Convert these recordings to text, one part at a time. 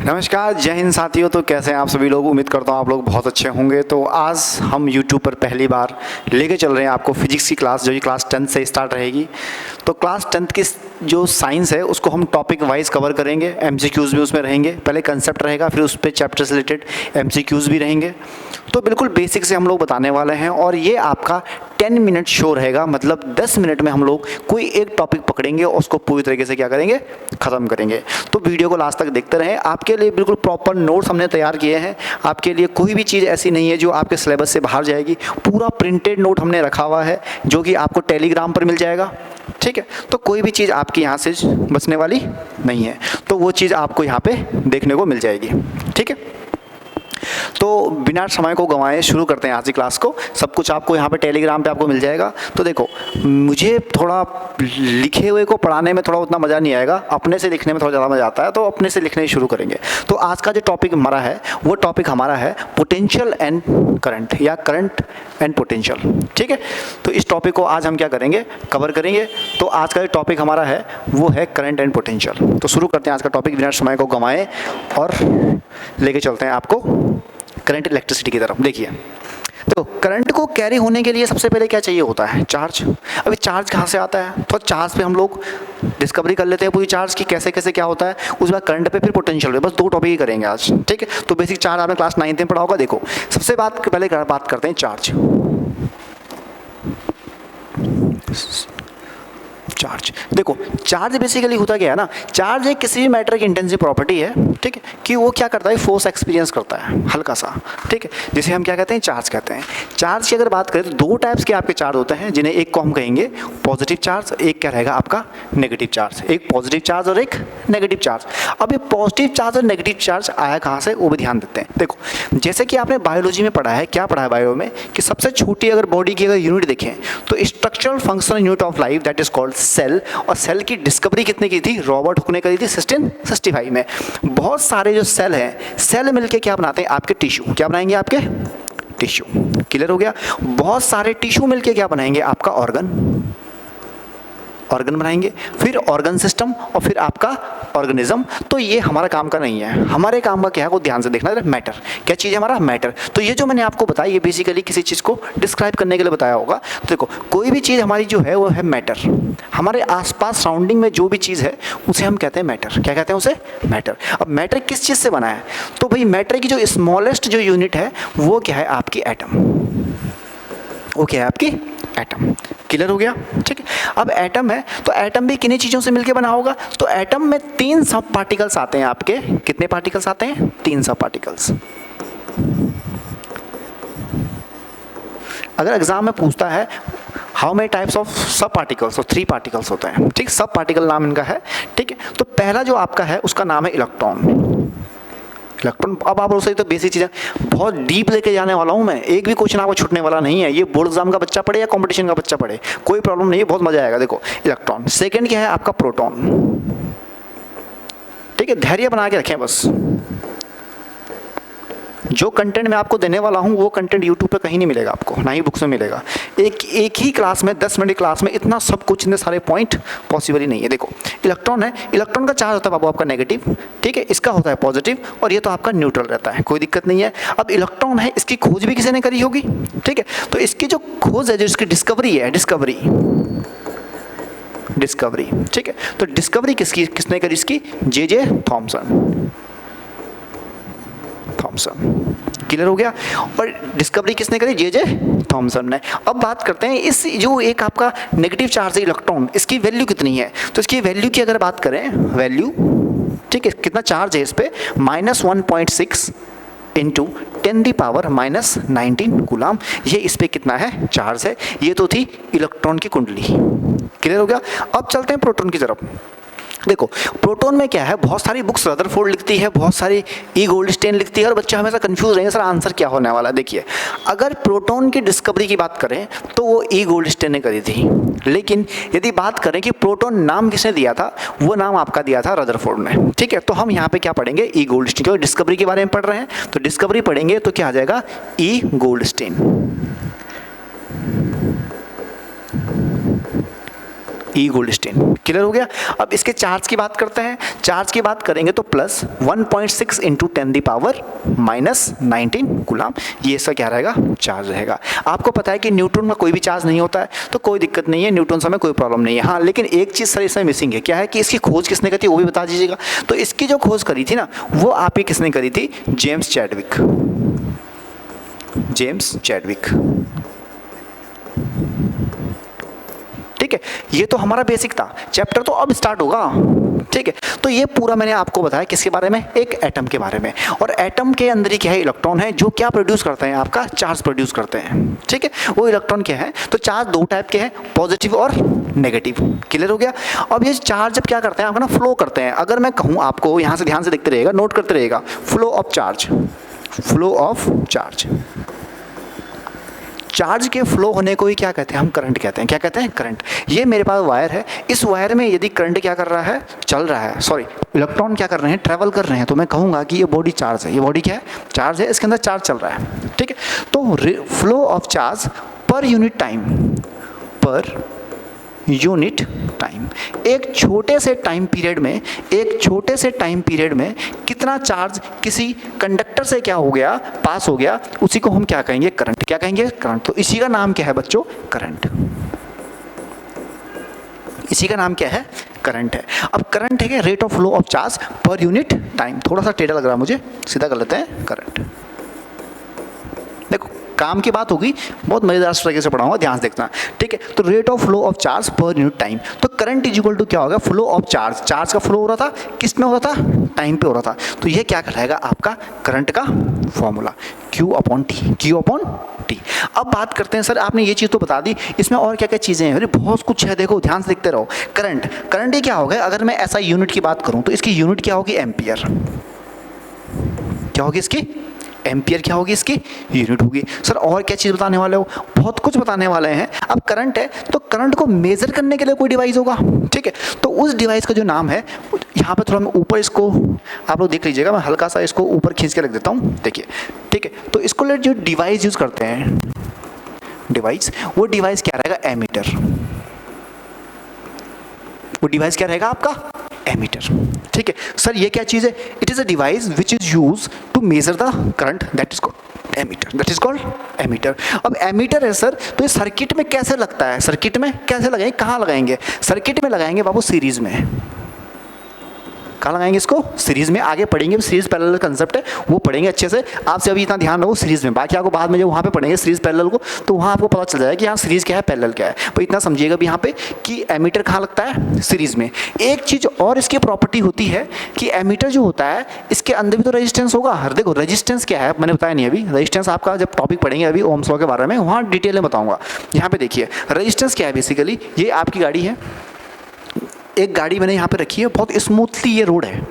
नमस्कार, जय हिंद साथियों। तो कैसे हैं आप सभी लोग? उम्मीद करता हूँ आप लोग बहुत अच्छे होंगे। तो आज हम YouTube पर पहली बार लेके चल रहे हैं आपको फिजिक्स की क्लास, जो कि क्लास 10 से स्टार्ट रहेगी। तो क्लास 10 की जो साइंस है उसको हम टॉपिक वाइज कवर करेंगे। MCQs भी उसमें रहेंगे, पहले कंसेप्ट रहेगा, फिर उस पर चैप्टर से रिलेटेड MCQs भी रहेंगे। तो बिल्कुल बेसिक से हम लोग बताने वाले हैं और ये आपका 10 मिनट शो रहेगा। मतलब 10 मिनट में हम लोग कोई एक टॉपिक पकड़ेंगे और उसको पूरी तरीके से क्या करेंगे, ख़त्म करेंगे। तो वीडियो को लास्ट तक देखते रहें। आपके लिए बिल्कुल प्रॉपर नोट्स हमने तैयार किए हैं। आपके लिए कोई भी चीज़ ऐसी नहीं है जो आपके सिलेबस से बाहर जाएगी। पूरा प्रिंटेड नोट हमने रखा हुआ है जो कि आपको टेलीग्राम पर मिल जाएगा। ठीक है, तो कोई भी चीज़ आपकी यहाँ से बचने वाली नहीं है। तो वो चीज़ आपको यहाँ पे देखने को मिल जाएगी। ठीक है, तो बिना समय को गंवाए शुरू करते हैं आज की क्लास को। सब कुछ आपको यहाँ पे टेलीग्राम पे आपको मिल जाएगा। तो देखो, मुझे थोड़ा लिखे हुए को पढ़ाने में थोड़ा उतना मज़ा नहीं आएगा, अपने से लिखने में थोड़ा ज़्यादा मज़ा आता है। तो अपने से लिखने शुरू करेंगे। तो आज का जो टॉपिक हमारा है वो टॉपिक हमारा है पोटेंशियल एंड करंट, या करंट एंड पोटेंशियल। ठीक है, तो इस टॉपिक को आज हम क्या करेंगे, कवर करेंगे। तो आज का जो टॉपिक हमारा है वो है करंट एंड पोटेंशियल। तो शुरू करते हैं आज का टॉपिक बिना समय को गंवाए और लेके चलते हैं आपको करंट इलेक्ट्रिसिटी की तरफ। देखिए, तो करंट को कैरी होने के लिए सबसे पहले क्या चाहिए होता है, चार्ज। अभी चार्ज कहाँ से आता है? तो चार्ज पे हम लोग डिस्कवरी कर लेते हैं पूरी चार्ज की, कैसे कैसे क्या होता है। उसके बाद करंट पे, फिर पोटेंशियल पे। बस दो टॉपिक ही करेंगे आज। ठीक है, तो बेसिक चार्ज आपने क्लास 9th में पढ़ा होगा। देखो, सबसे पहले बात करते हैं चार्ज। चार्ज, देखो चार्ज बेसिकली होता क्या है ना, चार्ज एक किसी भी मैटर की इंटेंसिव प्रॉपर्टी है। ठीक है, कि वो क्या करता है, फोर्स एक्सपीरियंस करता है हल्का सा। ठीक है, जिसे हम क्या कहते हैं, चार्ज कहते हैं। चार्ज की अगर बात करें तो दो टाइप्स के आपके चार्ज होते हैं, जिन्हें एक को हम कहेंगे पॉजिटिव चार्ज, एक क्या रहेगा आपका नेगेटिव चार्ज। एक पॉजिटिव चार्ज और एक नेगेटिव चार्ज। अब ये पॉजिटिव चार्ज और नेगेटिव चार्ज आया कहाँ से, वो भी ध्यान देते हैं। देखो, जैसे कि आपने बायोलॉजी में पढ़ा है, क्या पढ़ा है बायो में, कि सबसे छोटी अगर बॉडी की अगर यूनिट देखें तो structural functional unit of life that is called cell. और सेल की डिस्कवरी कितने की थी, रॉबर्ट हुक ने करी थी 1665 में। बहुत सारे जो सेल हैं, सेल मिलके क्या बनाते हैं, आपके टिश्यू। क्या बनाएंगे, आपके टिश्यू। क्लियर हो गया? बहुत सारे टिश्यू मिलके क्या बनाएंगे, आपका ऑर्गन बनाएंगे, फिर ऑर्गन सिस्टम, और फिर आपका ऑर्गेनिज्म। तो ये हमारा काम का नहीं है। हमारे काम का क्या है, वो ध्यान से देखना है। मैटर, क्या चीज़ है हमारा, मैटर। तो ये जो मैंने आपको बताया, ये बेसिकली किसी चीज़ को डिस्क्राइब करने के लिए बताया होगा। तो देखो, कोई भी चीज़ हमारी जो है वो है मैटर। हमारे आसपास सराउंडिंग में जो भी चीज़ है उसे हम कहते हैं मैटर। क्या कहते हैं उसे, मैटर। अब मैटर किस चीज़ से बना है, तो भाई मैटर की जो स्मॉलेस्ट जो यूनिट है वो क्या है, आपकी एटम। वो क्या है, आपकी एटम। क्लियर हो गया? ठीक है, अब एटम है तो एटम भी किन्हीं चीज़ों से मिलकर बना होगा। तो एटम में 3 सब पार्टिकल्स आते हैं आपके। कितने पार्टिकल्स आते हैं, 3 सब पार्टिकल्स। अगर एग्जाम में पूछता है हाउ मेनी टाइप्स ऑफ सब पार्टिकल्स, तो 3 पार्टिकल्स होते हैं। ठीक, सब पार्टिकल नाम इनका है। ठीक है, तो पहला जो आपका है उसका नाम है इलेक्ट्रॉन। इलेक्ट्रॉन, अब आप उससे तो बेसिक चीज़ें बहुत डीप लेके जाने वाला हूँ मैं। एक भी क्वेश्चन आपको छूटने वाला नहीं है। ये बोर्ड एग्जाम का बच्चा पढ़े या कंपटीशन का बच्चा पढ़े, कोई प्रॉब्लम नहीं है, बहुत मजा आएगा। देखो, इलेक्ट्रॉन। सेकंड क्या है आपका, प्रोटॉन। ठीक है, धैर्य बना के रखें बस। जो कंटेंट मैं आपको देने वाला हूँ वो कंटेंट यूट्यूब पे कहीं नहीं मिलेगा आपको, ना ही बुक्स में मिलेगा। एक ही क्लास में 10 मिनट की क्लास में इतना सब कुछ, इतने सारे पॉइंट पॉसिबल ही नहीं है। देखो, इलेक्ट्रॉन है, इलेक्ट्रॉन का चार्ज होता है बाबू आपका नेगेटिव। ठीक है, इसका होता है पॉजिटिव, और ये तो आपका न्यूट्रल रहता है, कोई दिक्कत नहीं है। अब इलेक्ट्रॉन है, इसकी खोज भी किसी ने करी होगी। ठीक है, तो इसकी जो खोज है, जो इसकी डिस्कवरी है, डिस्कवरी। ठीक है, तो डिस्कवरी किसने करी इसकी, जे थॉमसन। क्लियर हो गया? और डिस्कवरी किसने करी, जे थॉमसन ने। अब बात करते हैं इस जो एक आपका नेगेटिव चार्ज है इलेक्ट्रॉन, इसकी वैल्यू कितनी है। तो इसकी वैल्यू की अगर बात करें, वैल्यू, ठीक है, कितना चार्ज है इस पे, -1.6 इंटू 10⁻⁻19 कूलम। ये इस पे कितना है, चार्ज है। ये तो थी इलेक्ट्रॉन की कुंडली। क्लियर हो गया? अब चलते हैं प्रोटॉन की तरफ। देखो, प्रोटॉन में क्या है, बहुत सारी बुक्स रदरफोर्ड लिखती है, बहुत सारी ई गोल्डस्टेन लिखती है, और बच्चे हमेशा कंफ्यूज रहेंगे सर आंसर क्या होने वाला है। देखिए, अगर प्रोटॉन की डिस्कवरी की बात करें तो वो ई गोल्डस्टेन ने करी थी। लेकिन यदि बात करें कि प्रोटॉन नाम किसने दिया था, वो नाम आपका दिया था रदरफोर्ड ने। ठीक है, तो हम यहाँ पे क्या पढ़ेंगे, ई गोल्डस्टेन। क्योंकि डिस्कवरी के बारे में पढ़ रहे हैं तो डिस्कवरी पढ़ेंगे तो क्या आ जाएगा, ई गोल्डस्टेन। ई गोल्डस्टीन। क्लियर हो गया। अब इसके चार्ज की बात करते हैं। चार्ज की बात करेंगे तो प्लस 1.6 इंटू 10⁻⁻19 कूलम, ये इसका क्या रहेगा, चार्ज रहेगा। आपको पता है कि न्यूट्रॉन में कोई भी चार्ज नहीं होता है, तो कोई दिक्कत नहीं है, न्यूट्रॉन में कोई प्रॉब्लम नहीं है। हाँ, लेकिन एक चीज़ सर इसमें मिसिंग है, क्या है कि इसकी खोज किसने करी थी वो भी बता दीजिएगा। तो इसकी जो खोज करी थी ना, वो आप ही किसने करी थी, जेम्स चैडविक। जेम्स चैडविक, ठीक है। ये तो हमारा बेसिक था, चैप्टर तो अब स्टार्ट होगा, ठीक है। तो ये पूरा मैंने आपको बताया किसके बारे में, एक एटम के बारे में। और एटम के अंदर ही क्या है, इलेक्ट्रॉन है, जो क्या प्रोड्यूस करते हैं, आपका चार्ज प्रोड्यूस करते हैं, ठीक है। वो इलेक्ट्रॉन क्या है, तो चार्ज दो टाइप के हैं, पॉजिटिव और नेगेटिव। क्लियर हो गया। अब ये चार्ज जब क्या करते हैं आपका ना, फ्लो करते हैं। अगर मैं कहूँ आपको, यहाँ से ध्यान से देखते रहिएगा, नोट करते रहिएगा, flow of charge, flow of charge. Charge के फ्लो होने को ही क्या कहते हैं, हम करंट कहते हैं। क्या कहते हैं, करंट। ये मेरे पास वायर है, इस वायर में यदि करंट क्या कर रहा है, चल रहा है, सॉरी इलेक्ट्रॉन क्या कर रहे हैं, ट्रैवल कर रहे हैं, तो मैं कहूँगा कि ये बॉडी चार्ज है। ये बॉडी क्या है, चार्ज है, इसके अंदर चार्ज चल रहा है, ठीक है। तो flow of charge per unit time, per unit time, एक छोटे से टाइम पीरियड में, एक छोटे से टाइम पीरियड में कितना चार्ज किसी कंडक्टर से क्या हो गया, पास हो गया, उसी को हम क्या कहेंगे, करंट। क्या कहेंगे, करंट। तो इसी का नाम क्या है बच्चों, करंट। इसी का नाम क्या है, करंट है। अब करंट है rate of flow of charge per unit time. थोड़ा सा टेढ़ा लग रहा है मुझे, सीधा कर लेते हैं, करंट। देखो काम की बात होगी, बहुत मजेदार तरीके से पढ़ाऊंगा, ध्यान से देखना, ठीक है। तो rate of flow of charge per unit time, तो करंट इज इक्वल टू क्या होगा, फ्लो ऑफ चार्ज। चार्ज का फ्लो हो रहा था, किस में हो रहा था, टाइम पे हो रहा था, तो ये क्या कहलाएगा आपका करंट का formula, Q upon T, Q upon T. अब बात करते हैं, सर आपने ये चीज़ तो बता दी, इसमें और क्या क्या चीज़ें हैं, अरे बहुत कुछ है, देखो ध्यान से देखते रहो। करंट, करंट ही क्या होगा, अगर मैं ऐसा यूनिट की बात करूँ तो इसकी यूनिट क्या होगी, एम्पियर। क्या होगी इसकी, एम्पियर। क्या होगी इसकी, यूनिट होगी। सर और क्या चीज़ बताने वाले हो, बहुत कुछ बताने वाले हैं। अब करंट है, तो करंट को मेजर करने के लिए कोई डिवाइस होगा, ठीक है। तो उस डिवाइस का जो नाम है, यहाँ पे थोड़ा मैं ऊपर इसको आप लोग देख लीजिएगा, मैं हल्का सा इसको ऊपर खींच के रख देता हूँ, देखिए, ठीक है। तो इसको ले जो डिवाइस यूज करते हैं, डिवाइस, वो डिवाइस क्या रहेगा, एमीटर। वो डिवाइस क्या रहेगा आपका, एमीटर, ठीक है। सर ये क्या चीज़ है, it is a device which is use to measure the current, that is called ammeter, that is called ammeter. अब एमीटर है सर, तो ये सर्किट में कैसे लगता है, सर्किट में कैसे लगाएंगे, कहाँ लगाएंगे, सर्किट में लगाएंगे बाबू, सीरीज में। कहाँ लगाएंगे इसको, सीरीज में। आगे पढ़ेंगे, सीरीज पैरेलल कंसेप्ट है, वो पढ़ेंगे अच्छे से। आपसे अभी इतना ध्यान रखो सीरीज में, बाकी आपको बाद में जब वहाँ पे पढ़ेंगे सीरीज पैरेलल को, तो वहाँ आपको पता चल जाएगा कि यहाँ सीरीज क्या है, पैरेलल क्या है। तो इतना समझिएगा भी यहाँ पे कि एमीटर कहाँ लगता है, सीरीज में। एक चीज़ और इसकी प्रॉपर्टी होती है कि एमीटर जो होता है, इसके अंदर भी तो रेजिस्टेंस होगा। हर देखो रेजिस्टेंस क्या है, मैंने बताया नहीं अभी, रेजिस्टेंस आपका जब टॉपिक पढ़ेंगे अभी ओम्स लॉ के बारे में, वहाँ डिटेल में बताऊँगा। यहाँ पे देखिए रेजिस्टेंस क्या है, बेसिकली ये आपकी गाड़ी है, एक गाड़ी मैंने यहाँ पे रखी है, बहुत स्मूथली ये रोड है,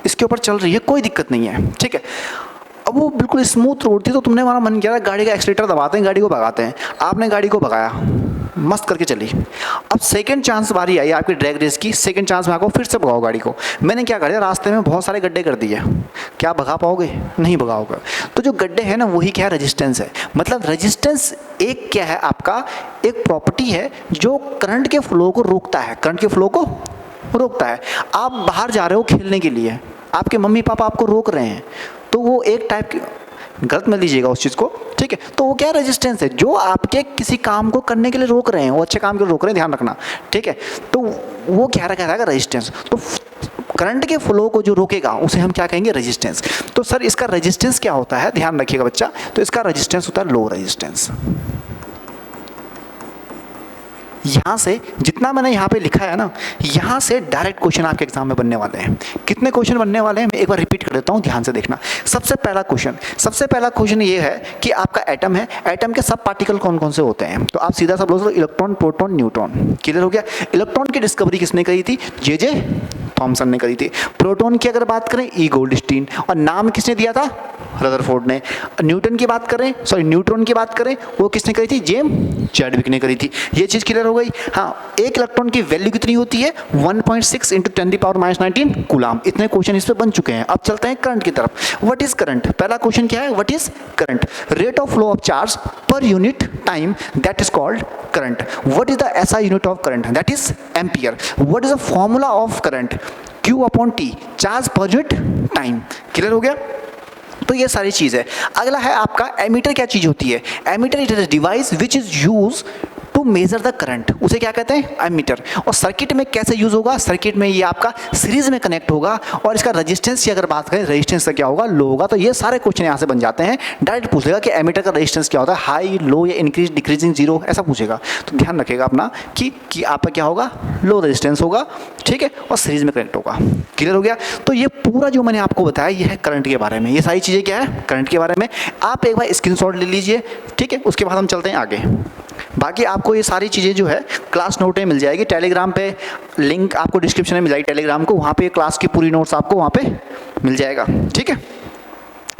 इसके ऊपर चल रही है, कोई दिक्कत नहीं है, ठीक है। अब वो बिल्कुल स्मूथ रोड थी, तो तुमने हमारा मन किया गाड़ी का एक्सीलेटर दबाते हैं, गाड़ी को भगाते हैं। आपने गाड़ी को भगाया, मस्त करके चली। अब सेकंड चांस बारी आई आपकी ड्रैग रेस की, सेकंड चांस में आपको फिर से भगाओ गाड़ी को। मैंने क्या कर रास्ते में बहुत सारे गड्ढे कर दिए, क्या भगा पाओगे, नहीं भगाओगे। तो जो गड्ढे हैं ना, वही क्या है, रेजिस्टेंस है। मतलब रेजिस्टेंस एक क्या है आपका, एक प्रॉपर्टी है जो करंट के फ्लो को रोकता है, करंट के फ्लो को रोकता है। आप बाहर जा रहे हो खेलने के लिए, आपके मम्मी पापा आपको रोक रहे हैं, तो वो एक टाइप की, गलत मत लीजिएगा उस चीज़ को, ठीक है। तो वो क्या रेजिस्टेंस है, जो आपके किसी काम को करने के लिए रोक रहे हैं, वो अच्छे काम के लिए रोक रहे हैं, ध्यान रखना, ठीक है। तो वो क्या रहेगा, रेजिस्टेंस। तो करंट के फ्लो को जो रोकेगा उसे हम क्या कहेंगे, रेजिस्टेंस। तो सर इसका रेजिस्टेंस क्या होता है, ध्यान रखिएगा बच्चा, तो इसका रेजिस्टेंस होता है लो रेजिस्टेंस। यहाँ से जितना मैंने यहाँ पे लिखा है ना, यहाँ से डायरेक्ट क्वेश्चन आपके एग्जाम में बनने वाले हैं। कितने क्वेश्चन बनने वाले हैं, मैं एक बार रिपीट कर देता हूँ, ध्यान से देखना। सबसे पहला क्वेश्चन ये है कि आपका एटम है, एटम के सब पार्टिकल कौन कौन से होते हैं। तो आप सीधा सब लोग इलेक्ट्रॉन, प्रोटॉन, न्यूट्रॉन। क्लियर हो गया। इलेक्ट्रॉन की डिस्कवरी किसने करी थी, जे थॉमसन ने करी थी। प्रोटॉन की अगर बात करें, ई गोल्डस्टीन, और नाम किसने दिया था, रदरफोर्ड ने। न्यूटन की बात करें, सॉरी न्यूट्रॉन की बात करें, वो किसने करी थी? जेम्स चैडविक ने करी थी। ये चीज़ क्लियर हो गई। हाँ, एक इलेक्ट्रॉन की वैल्यू कितनी होती है? 1.6 × 10⁻⁻19 कूलाम। इतने क्वेश्चन इस पे बन चुके हैं। अब चलते हैं करंट की तरफ। What is current? पहला क्वेश्चन क्या है? What is current? Rate of flow of charge per unit time, that is called current. What is the SI unit of current? That is ampere. What is the formula of current? Q/T, charge per unit time. Clear हो गया? तो ये सारी चीज़ है। अगला है आपका ammeter. क्या चीज़ होती है ammeter? It is device which is use to measure the current. उसे क्या कहते हैं? एमीटर। और सर्किट में कैसे यूज होगा? सर्किट में ये आपका सीरीज में कनेक्ट होगा। और इसका रेजिस्टेंस की अगर बात करें, रेजिस्टेंस का क्या होगा? लो होगा। तो ये सारे क्वेश्चन यहाँ से बन जाते हैं। डायरेक्ट पूछेगा कि एमीटर का रेजिस्टेंस क्या होता है, हाई, लो या इंक्रीज, डिक्रीजिंग, जीरो, ऐसा पूछेगा। तो ध्यान रखिएगा अपना कि आपका क्या होगा? लो रेजिस्टेंस होगा, ठीक है, और सीरीज में कनेक्ट होगा। क्लियर हो गया? तो ये पूरा जो मैंने आपको बताया ये है करंट के बारे में। ये सारी चीज़ें क्या है? करंट के बारे में। आप एक बार स्क्रीनशॉट ले लीजिए, ठीक है, उसके बाद हम चलते हैं आगे। बाकी आपको ये सारी चीज़ें जो है क्लास नोट में मिल जाएगी। टेलीग्राम पे लिंक आपको डिस्क्रिप्शन में मिल जाएगी टेलीग्राम को, वहाँ पे क्लास की पूरी नोट्स आपको वहाँ पे मिल जाएगा, ठीक है।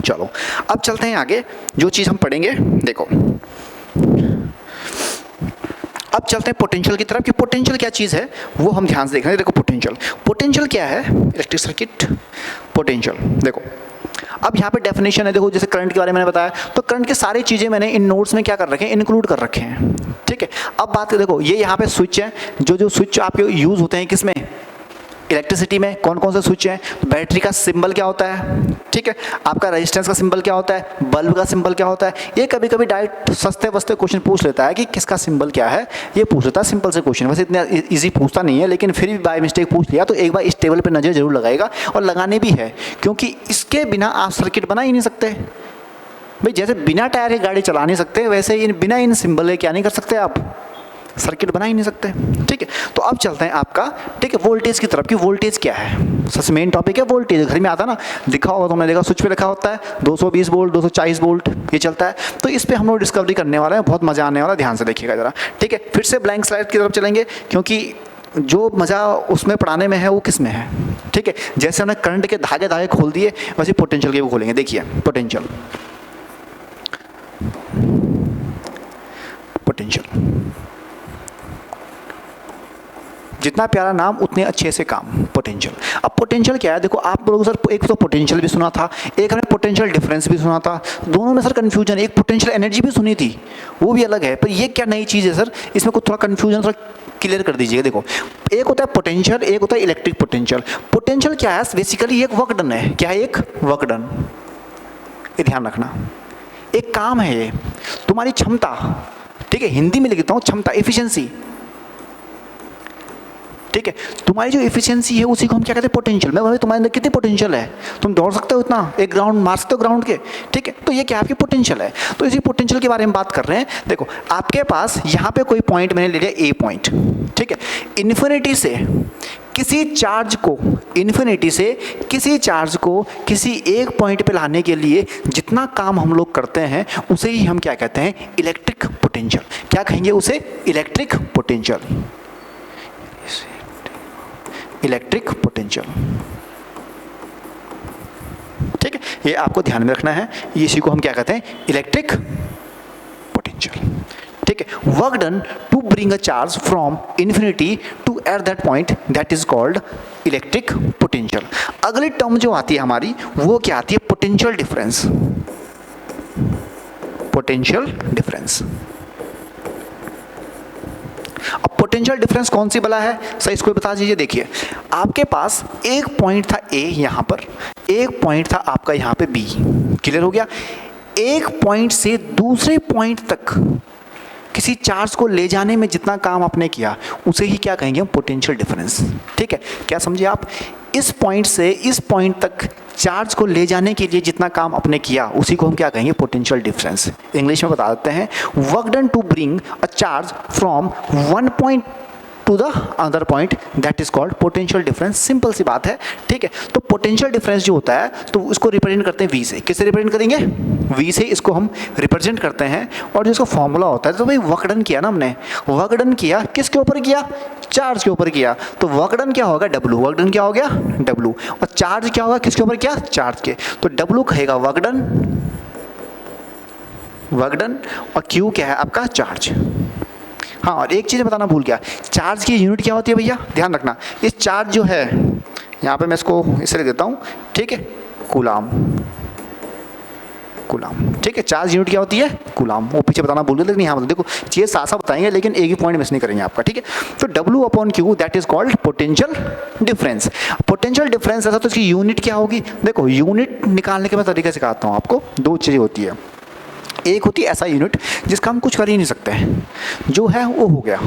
चलो अब चलते हैं आगे। जो चीज़ हम पढ़ेंगे, देखो अब चलते हैं पोटेंशियल की तरफ कि पोटेंशियल क्या चीज़ है वो हम ध्यान से देखेंगे। देखो पोटेंशियल क्या है? Electric circuit potential. देखो अब यहाँ पे डेफिनेशन है। देखो जैसे करंट के बारे में मैंने बताया, तो करंट के सारी चीज़ें मैंने इन नोट्स में क्या कर रखे हैं? इंक्लूड कर रखे हैं, ठीक है। अब बात देखो, ये यहाँ पे स्विच है। जो स्विच आपके यूज़ होते हैं किसमें? इलेक्ट्रिसिटी में। कौन कौन से स्विच हैं? तो बैटरी का सिंबल क्या होता है, ठीक है। आपका रेजिस्टेंस का सिंबल क्या होता है? बल्ब का सिंबल क्या होता है? ये कभी कभी डायरेक्ट सस्ते वस्ते क्वेश्चन पूछ लेता है कि किसका सिंबल क्या है, ये पूछ लेता है सिंपल से क्वेश्चन। वैसे इतना ईजी पूछता नहीं है, लेकिन फिर भी बाय मिस्टेक पूछ लिया तो एक बार इस टेबल पर नज़र जरूर लगाएगा, और लगाने भी है, क्योंकि इसके बिना आप सर्किट बना ही नहीं सकते भाई। जैसे बिना टायर की गाड़ी चला नहीं सकते, वैसे बिना इन सिंबल के क्या नहीं कर सकते आप? सर्किट बना ही नहीं सकते, ठीक है। तो अब चलते हैं आपका, ठीक है, वोल्टेज की तरफ कि वोल्टेज क्या है। सबसे मेन टॉपिक है वोल्टेज। घर में आता ना, दिखा होगा तुमने, देखा स्विच पे लिखा होता है 220 वोल्ट, 240 वोल्ट, ये चलता है। तो इस पे हम लोग डिस्कवरी करने वाले हैं, बहुत मजा आने वाला है, ध्यान से देखिएगा जरा, ठीक है। फिर से ब्लैंक स्लाइड की तरफ चलेंगे, क्योंकि जो मज़ा उसमें पढ़ाने में है वो किस में है, ठीक है। जैसे हमने करंट के धागे खोल दिए, वैसे पोटेंशियल के वो खोलेंगे। देखिए पोटेंशियल, जितना प्यारा नाम उतने अच्छे से काम, पोटेंशियल। अब पोटेंशियल क्या है? देखो आप लोगों सर, एक तो पोटेंशियल भी सुना था, एक हमने पोटेंशियल डिफरेंस भी सुना था। दोनों में सर कन्फ्यूजन। एक पोटेंशियल एनर्जी भी सुनी थी, वो भी अलग है, पर ये क्या नई चीज़ है सर? इसमें कुछ थोड़ा कन्फ्यूजन थोड़ा क्लियर कर दीजिएगा। देखो एक होता है पोटेंशियल, एक होता है इलेक्ट्रिक पोटेंशियल। पोटेंशियल क्या है? बेसिकली एक वर्क डन है। क्या है? एक वर्क डन। ये ध्यान रखना, एक काम है, ये तुम्हारी क्षमता, ठीक है। हिंदी में लिखता हूँ क्षमता, एफिशिएंसी, ठीक है। तुम्हारी जो एफिशिएंसी है उसी को हम क्या कहते हैं? पोटेंशियल। मैं बोलूँ तुम्हारे अंदर कितनी पोटेंशियल है, तुम दौड़ सकते हो इतना, एक ग्राउंड मार सकते हो ग्राउंड के, ठीक है। तो ये क्या आपकी पोटेंशियल है। तो इसी पोटेंशियल के बारे में बात कर रहे हैं। देखो आपके पास यहाँ पे कोई पॉइंट मैंने ले लिया, ए पॉइंट, ठीक है। इन्फिनिटी से किसी चार्ज को, इन्फिनिटी से किसी चार्ज को किसी एक पॉइंट पे लाने के लिए जितना काम हम लोग करते हैं उसे ही हम क्या कहते हैं? Electric potential. क्या कहेंगे उसे? इलेक्ट्रिक पोटेंशियल, इलेक्ट्रिक पोटेंशियल, ठीक है। ये आपको ध्यान में रखना है, इसी को हम क्या कहते हैं? इलेक्ट्रिक पोटेंशियल, ठीक है। Work done to bring a charge from infinity to at that point, that is called electric potential. अगली टर्म जो आती है हमारी वो क्या आती है? Potential difference, potential difference. अब पोटेंशियल डिफरेंस कौन सी बला है सर, इसको बता दीजिए। देखिए आपके पास एक पॉइंट था ए यहाँ पर, एक पॉइंट था आपका यहाँ पे बी, क्लियर हो गया। एक पॉइंट से दूसरे पॉइंट तक किसी चार्ज को ले जाने में जितना काम आपने किया उसे ही क्या कहेंगे हम? पोटेंशियल डिफरेंस, ठीक है। क्या समझे आप? इस पॉइंट से इस पॉइंट तक चार्ज को ले जाने के लिए जितना काम आपने किया उसी को हम क्या कहेंगे? Potential difference. इंग्लिश में बता देते हैं, work done to bring a charge from one point to the other point, that is called potential difference. Simple सी बात है, ठीक है। तो पोटेंशियल डिफरेंस जो होता है तो उसको रिप्रेजेंट करते हैं वी से। किससे रिप्रेजेंट करेंगे? वी से इसको हम रिप्रेजेंट करते हैं। और जो इसका फॉर्मूला होता है, तो भाई वर्क डन किया ना हमने, वर्क डन किया किसके ऊपर किया? चार्ज के ऊपर किया। तो वर्क डन क्या होगा? डब्लू। वर्क डन क्या हो गया? डब्लू। और चार्ज क्या होगा? किसके ऊपर किया? चार्ज के। तो डब्लू कहेगा वर्क डन, वर्क डन, और क्यू क्या है आपका? चार्ज। हाँ, और एक चीज़ बताना भूल गया, चार्ज की यूनिट क्या होती है भैया? ध्यान रखना, इस चार्ज जो है यहाँ पे मैं इसको इसे लिख देता हूँ, ठीक है, कूलाम। कूलाम, ठीक है। चार्ज यूनिट क्या होती है? कूलाम। वो पीछे बताना भूल गया, लेकिन यहाँ देखो चीज़ साथ बताएंगे, लेकिन एक ही पॉइंट मिस नहीं करेंगे आपका, ठीक है। तो W upon Q that is called potential difference. Potential difference ऐसा, तो इसकी यूनिट क्या होगी? देखो, यूनिट निकालने के मैं तरीका सिखाता हूँ आपको। दो चीज़ें होती है, एक होती है ऐसा यूनिट जिसका हम कुछ कर ही नहीं सकते हैं, जो है वो हो गया।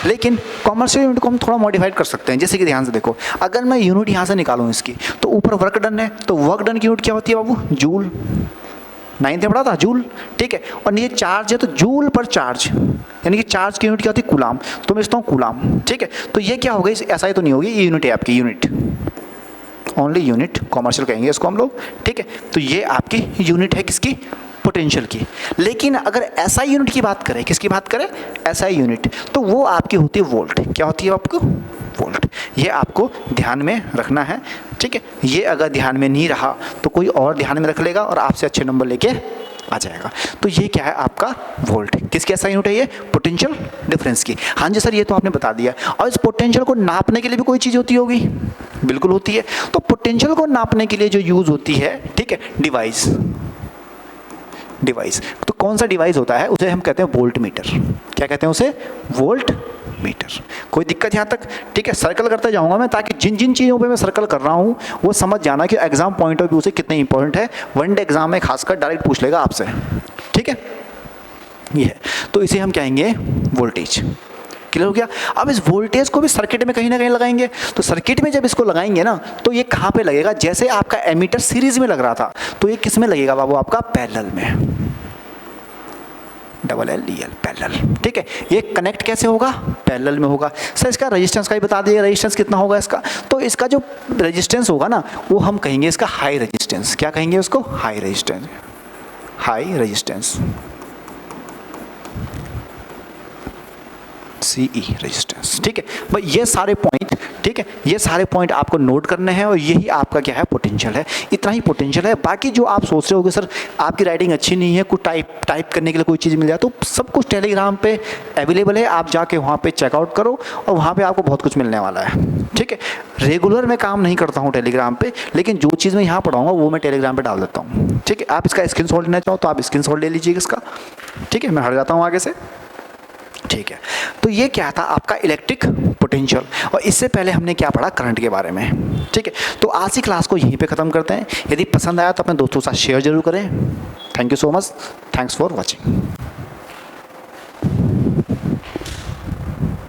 लेकिन कॉमर्शियल यूनिट को हम थोड़ा मॉडिफाइड कर सकते हैं। जैसे कि ध्यान से देखो, अगर मैं यूनिट यहाँ से निकालूँ इसकी, तो ऊपर वर्क डन है, तो वर्क डन की यूनिट क्या होती है बाबू? जूल। 9th में पढ़ा था, जूल, ठीक है। और नीचे चार्ज है, तो जूल पर चार्ज, यानी कि चार्ज की यूनिट क्या होती है? कूलाम। तो मैं लिखता हूँ कूलाम, ठीक है। तो ये क्या हो गई? ऐसा ही तो नहीं होगी, ये यूनिट है आपकी, यूनिट, ओनली यूनिट, कॉमर्शियल कहेंगे इसको हम लोग, ठीक है। तो ये आपकी यूनिट है किसकी? पोटेंशियल की। लेकिन अगर एसआई यूनिट की बात करें, किसकी बात करें? एसआई यूनिट, तो वो आपकी होती है वोल्ट। क्या होती है आपको? वोल्ट। ये आपको ध्यान में रखना है, ठीक है। ये अगर ध्यान में नहीं रहा तो कोई और ध्यान में रख लेगा और आपसे अच्छे नंबर लेके आ जाएगा। तो ये क्या है आपका? वोल्ट। किसकी एसआई यूनिट है ये? पोटेंशियल डिफरेंस की। हाँ जी सर, ये तो आपने बता दिया। और इस पोटेंशियल को नापने के लिए भी कोई चीज़ होती होगी? बिल्कुल होती है। तो पोटेंशियल को नापने के लिए जो यूज़ होती है, ठीक है, डिवाइस। डिवाइस, तो कौन सा डिवाइस होता है? उसे हम कहते हैं वोल्ट मीटर। क्या कहते हैं उसे? Volt meter. कोई दिक्कत यहाँ तक? ठीक है, सर्कल करते जाऊंगा मैं, ताकि जिन जिन चीज़ों पे मैं सर्कल कर रहा हूँ वो समझ जाना कि एग्जाम पॉइंट ऑफ व्यू से कितने इंपॉर्टेंट है। वनडे एग्जाम में खासकर डायरेक्ट पूछ लेगा आपसे, ठीक है। ये है, तो इसे हम कहेंगे वोल्टेज। क्लियर हो गया? अब इस वोल्टेज को भी सर्किट में कहीं ना कहीं लगाएंगे। तो सर्किट में जब इसको लगाएंगे ना, तो ये कहाँ पे लगेगा? जैसे आपका एमीटर सीरीज में लग रहा था, तो ये किस में लगेगा बाबू? आपका पैरेलल में। LL पैरेलल, ठीक है। ये कनेक्ट कैसे होगा? पैरेलल में होगा। सर इसका रेजिस्टेंस का ही बता दिए, रेजिस्टेंस कितना होगा इसका? तो इसका जो रेजिस्टेंस होगा ना, वो हम कहेंगे इसका हाई रेजिस्टेंस। क्या कहेंगे उसको? High resistance. High resistance, CE resistance, ठीक है भाई। ये सारे पॉइंट, ठीक है, ये सारे पॉइंट आपको नोट करने हैं और यही आपका क्या है? पोटेंशियल है। इतना ही पोटेंशियल है। बाकी जो आप सोच रहे होगे सर आपकी राइटिंग अच्छी नहीं है, कुछ टाइप करने के लिए कोई चीज़ मिल जाए, तो सब कुछ टेलीग्राम पे अवेलेबल है। आप जाके वहाँ पे चेकआउट करो और वहाँ पे आपको बहुत कुछ मिलने वाला है, ठीक है। रेगुलर मैं काम नहीं करता हूँ टेलीग्राम पे, लेकिन जो चीज़ मैं यहाँ पढ़ाऊँगा वो मैं टेलीग्राम पे डाल देता हूँ, ठीक है। आप इसका स्क्रीनशॉट लेना चाहो तो आप स्क्रीनशॉट ले लीजिएगा इसका, ठीक है। मैं हट जाता हूँ आगे से, ठीक है। तो ये क्या था आपका इलेक्ट्रिक पोटेंशियल, और इससे पहले हमने क्या पढ़ा? करंट के बारे में, ठीक है। तो आज की क्लास को यहीं पे ख़त्म करते हैं। यदि पसंद आया तो अपने दोस्तों के साथ शेयर जरूर करें। Thank you so much, thanks for watching.